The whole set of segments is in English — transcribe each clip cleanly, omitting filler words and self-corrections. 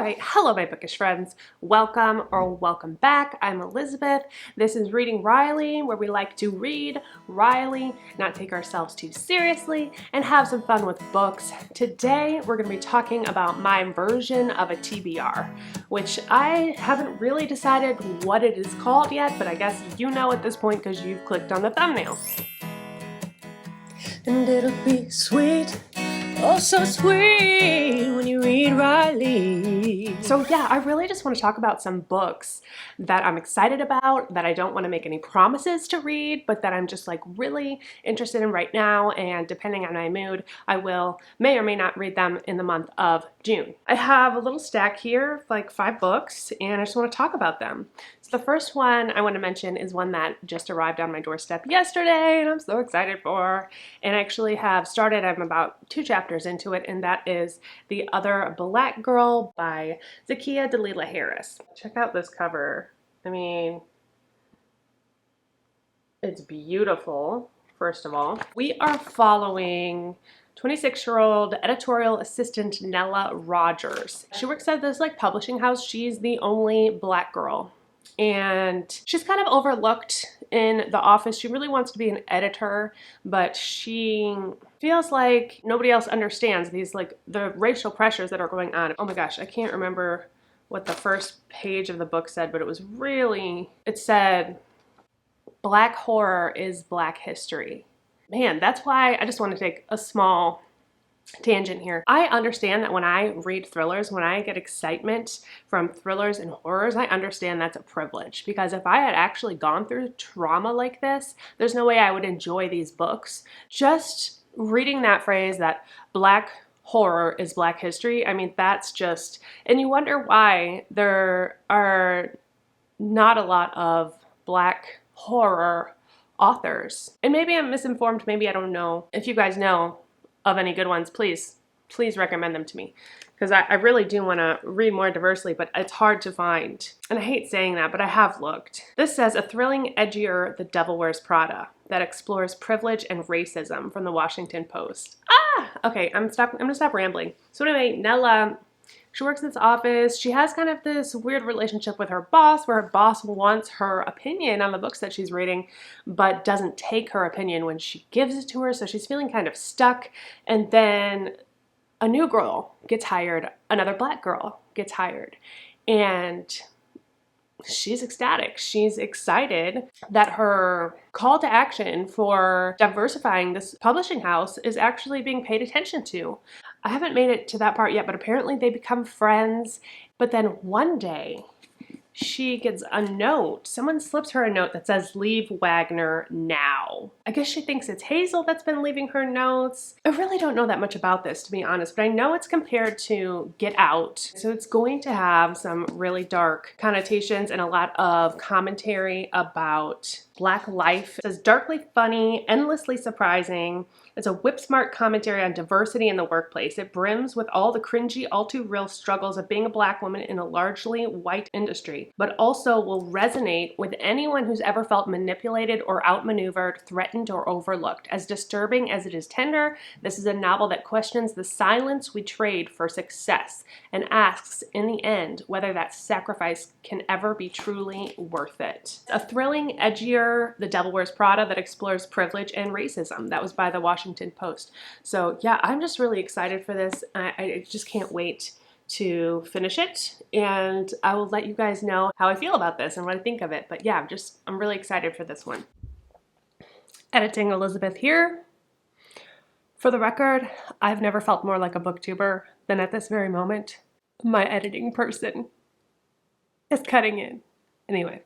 Alright, hello my bookish friends. Welcome or welcome back. I'm Elizabeth. This is Reading Riley, where we like to read Riley, not take ourselves too seriously, and have some fun with books. Today we're going to be talking about my version of a TBR, which I haven't really decided what it is called yet, but I guess you know at this point because you've clicked on the thumbnail. And it'll be sweet, oh so sweet when you read Riley. So yeah, I really just want to talk about some books that I'm excited about, that I don't want to make any promises to read, but that I'm just like really interested in right now, and depending on my mood, I may or may not read them in the month of June. I have a little stack here of like 5 books, and I just want to talk about them. So the first one I want to mention is one that just arrived on my doorstep yesterday, and I'm so excited for. And I actually have started, I'm about 2 chapters into it, and that is The Other Black Girl by Zakiya Dalila Harris. Check out this cover. I mean, it's beautiful, first of all. We are following 26-year-old editorial assistant Nella Rogers. She works at this like publishing house. She's the only black girl, and she's kind of overlooked in the office. She really wants to be an editor, but she feels like nobody else understands these like the racial pressures that are going on. Oh my gosh, I can't remember what the first page of the book said, but it said, "Black horror is Black history." Man, that's why I just want to take a small tangent here. I understand that when I read thrillers, when I get excitement from thrillers and horrors, I understand that's a privilege, because if I had actually gone through trauma like this, there's no way I would enjoy these books. Just reading that phrase that Black horror is Black history, I mean, that's just, and you wonder why there are not a lot of Black horror authors. And maybe I'm misinformed, maybe I don't know. If you guys know of any good ones, please recommend them to me, because I really do want to read more diversely, but it's hard to find. And I hate saying that, but I have looked. This says, "A thrilling, edgier The Devil Wears Prada that explores privilege and racism," from the Washington Post. Okay, I'm gonna stop rambling. So anyway, Nella, she works in this office. She has kind of this weird relationship with her boss, where her boss wants her opinion on the books that she's reading, but doesn't take her opinion when she gives it to her. So she's feeling kind of stuck. And then a new girl gets hired, another Black girl gets hired, and she's ecstatic. She's excited that her call to action for diversifying this publishing house is actually being paid attention to. I haven't made it to that part yet, but apparently they become friends. But then one day she gets a note. Someone slips her a note that says, "Leave Wagner now." I guess she thinks it's Hazel that's been leaving her notes. I really don't know that much about this, to be honest, but I know it's compared to Get Out. So it's going to have some really dark connotations and a lot of commentary about Black life. It says, "Darkly funny, endlessly surprising. It's a whip-smart commentary on diversity in the workplace. It brims with all the cringy, all-too-real struggles of being a Black woman in a largely white industry, but also will resonate with anyone who's ever felt manipulated or outmaneuvered, threatened, or overlooked. As disturbing as it is tender, this is a novel that questions the silence we trade for success and asks, in the end, whether that sacrifice can ever be truly worth it." A thrilling, edgier The Devil Wears Prada that explores privilege and racism. That was by the Washington Post. So yeah, I'm just really excited for this. I just can't wait to finish it, and I will let you guys know how I feel about this and what I think of it. But yeah, I'm really excited for this one. Editing Elizabeth here. For the record, I've never felt more like a booktuber than at this very moment. My editing person is cutting in. Anyway,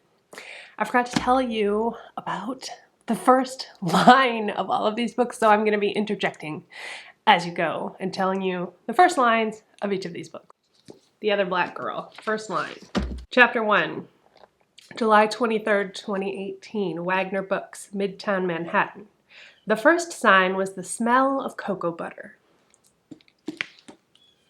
I forgot to tell you about the first line of all of these books, so I'm going to be interjecting as you go and telling you the first lines of each of these books. The Other Black Girl, first line. Chapter 1, July 23rd, 2018, Wagner Books, Midtown Manhattan. The first sign was the smell of cocoa butter.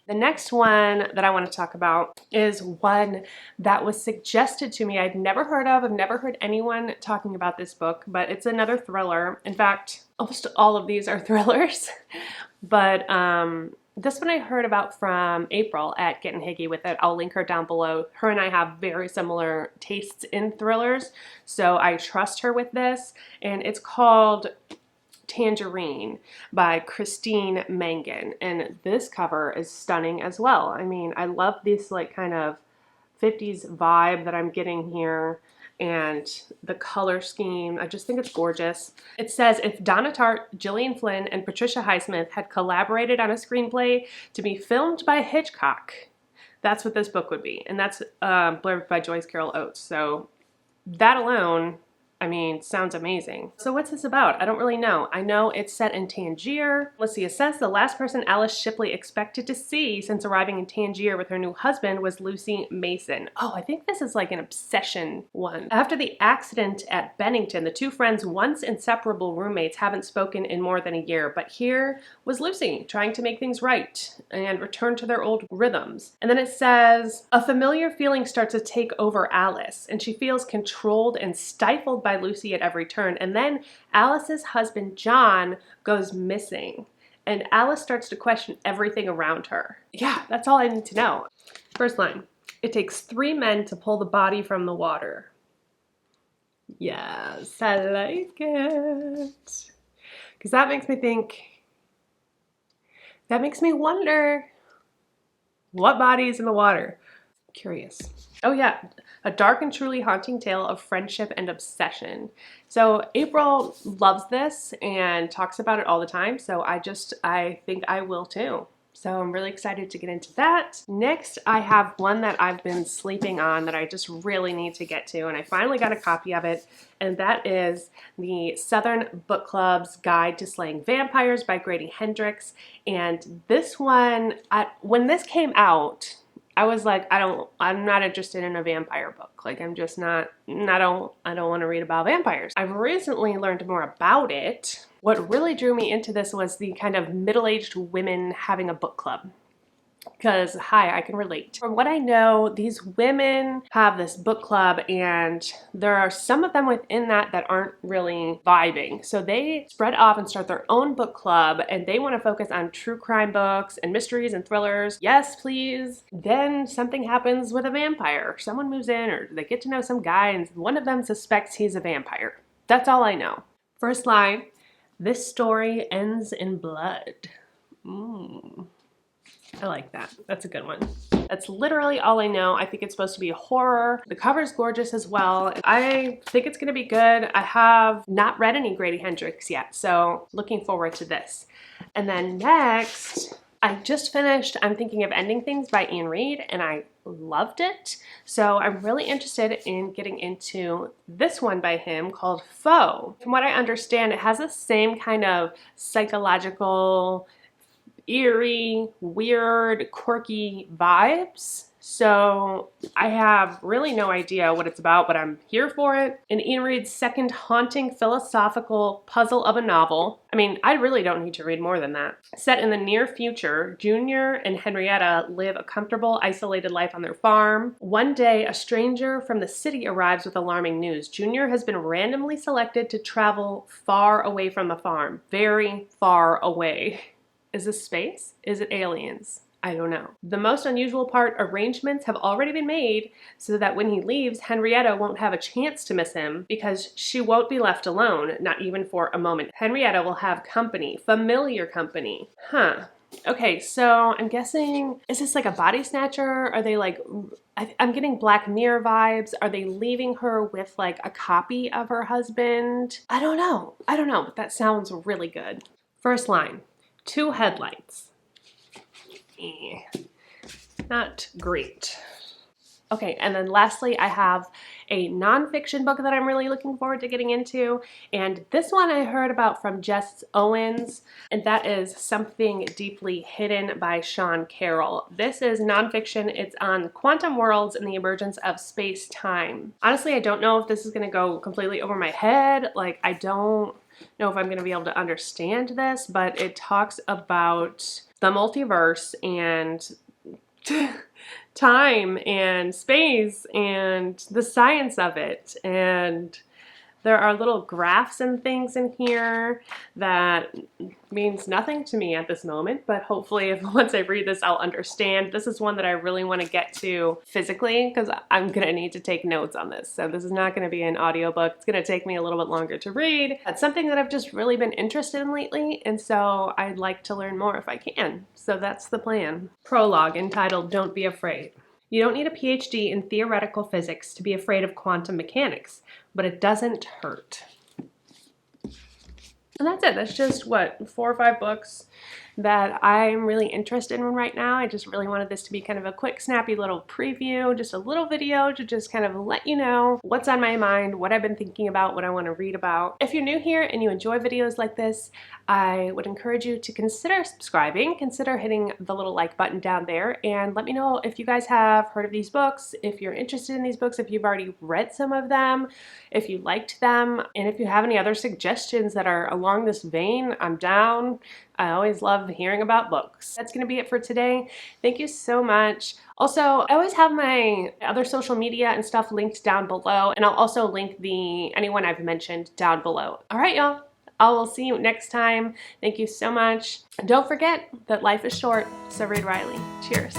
The next one that I want to talk about is one that was suggested to me. I'd never heard of. I've never heard anyone talking about this book, but it's another thriller. In fact, almost all of these are thrillers. But This one I heard about from April at Getting Higgy with It. I'll link her down below. Her and I have very similar tastes in thrillers, so I trust her with this. And it's called Tangerine by Christine Mangan. And this cover is stunning as well. I mean, I love this like kind of 50s vibe that I'm getting here. And the color scheme, I just think it's gorgeous. It says, if Donna Tartt, Gillian Flynn, and Patricia Highsmith had collaborated on a screenplay to be filmed by Hitchcock, that's what this book would be. And that's blurb by Joyce Carol Oates. So that alone, I mean, sounds amazing. So what's this about? I don't really know. I know it's set in Tangier. Let's see, it says the last person Alice Shipley expected to see since arriving in Tangier with her new husband was Lucy Mason. Oh, I think this is like an obsession one. After the accident at Bennington, the two friends, once inseparable roommates, haven't spoken in more than a year, but here was Lucy trying to make things right and return to their old rhythms. And then it says, a familiar feeling starts to take over Alice, and she feels controlled and stifled by Lucy at every turn. And then Alice's husband, John, goes missing. And Alice starts to question everything around her. Yeah, that's all I need to know. First line, it takes 3 men to pull the body from the water. Yes, I like it. Because that makes me think, that makes me wonder, what body is in the water? Curious. Oh yeah, a dark and truly haunting tale of friendship and obsession. So April loves this and talks about it all the time, so I think I will too. So I'm really excited to get into that. Next, I have one that I've been sleeping on that I just really need to get to, and I finally got a copy of it, and that is the Southern Book Club's Guide to Slaying Vampires by Grady Hendrix. And this one, when this came out, I was like, I'm not interested in a vampire book. Like, I'm just not, I don't want to read about vampires. I've recently learned more about it. What really drew me into this was the kind of middle-aged women having a book club. Because, hi, I can relate. From what I know, these women have this book club, and there are some of them within that aren't really vibing. So they spread off and start their own book club, and they want to focus on true crime books and mysteries and thrillers. Yes, please. Then something happens with a vampire. Someone moves in, or they get to know some guy, and one of them suspects he's a vampire. That's all I know. First line, this story ends in blood. I like that. That's a good one. That's literally all I know. I think it's supposed to be a horror. The cover's gorgeous as well. I think it's going to be good. I have not read any Grady Hendrix yet, so looking forward to this. And then next, I just finished I'm Thinking of Ending Things by Ian Reid, and I loved it. So I'm really interested in getting into this one by him called Foe. From what I understand, it has the same kind of psychological, eerie, weird, quirky vibes. So I have really no idea what it's about, but I'm here for it. And Ian Reid's second haunting philosophical puzzle of a novel. I mean, I really don't need to read more than that. Set in the near future, Junior and Henrietta live a comfortable, isolated life on their farm. One day, a stranger from the city arrives with alarming news. Junior has been randomly selected to travel far away from the farm. Very far away. Is this space? Is it aliens? I don't know. The most unusual part, arrangements have already been made so that when he leaves, Henrietta won't have a chance to miss him because she won't be left alone, not even for a moment. Henrietta will have company, familiar company. Huh. Okay, so I'm guessing, is this like a body snatcher? Are they like, I'm getting Black Mirror vibes. Are they leaving her with like a copy of her husband? I don't know, but that sounds really good. First line. 2 headlights. Not great. Okay, and then lastly, I have a nonfiction book that I'm really looking forward to getting into, and this one I heard about from Jess Owens, and that is Something Deeply Hidden by Sean Carroll. This is nonfiction. It's on quantum worlds and the emergence of space-time. Honestly, I don't know if this is going to go completely over my head. Like, I don't know if I'm going to be able to understand this, but it talks about the multiverse and time and space and the science of it, and There are little graphs and things in here that means nothing to me at this moment, but hopefully once I read this, I'll understand. This is one that I really want to get to physically because I'm going to need to take notes on this. So this is not going to be an audiobook. It's going to take me a little bit longer to read. That's something that I've just really been interested in lately, and so I'd like to learn more if I can. So that's the plan. Prologue entitled Don't Be Afraid. You don't need a PhD in theoretical physics to be afraid of quantum mechanics, but it doesn't hurt. And that's it. That's just, what, 4 or 5 books that I'm really interested in right now. I just really wanted this to be kind of a quick, snappy little preview, just a little video to just kind of let you know what's on my mind, what I've been thinking about, what I want to read about. If you're new here and you enjoy videos like this, I would encourage you to consider subscribing, consider hitting the little like button down there, and let me know if you guys have heard of these books, if you're interested in these books, if you've already read some of them, if you liked them, and if you have any other suggestions that are along this vein, I'm down. I always love hearing about books. That's going to be it for today. Thank you so much. Also, I always have my other social media and stuff linked down below, and I'll also link anyone I've mentioned down below. All right, y'all. I will see you next time. Thank you so much. And don't forget that life is short, so read Riley. Cheers.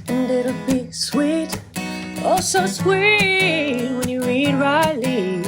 And it'll be sweet, oh so sweet when you read Riley.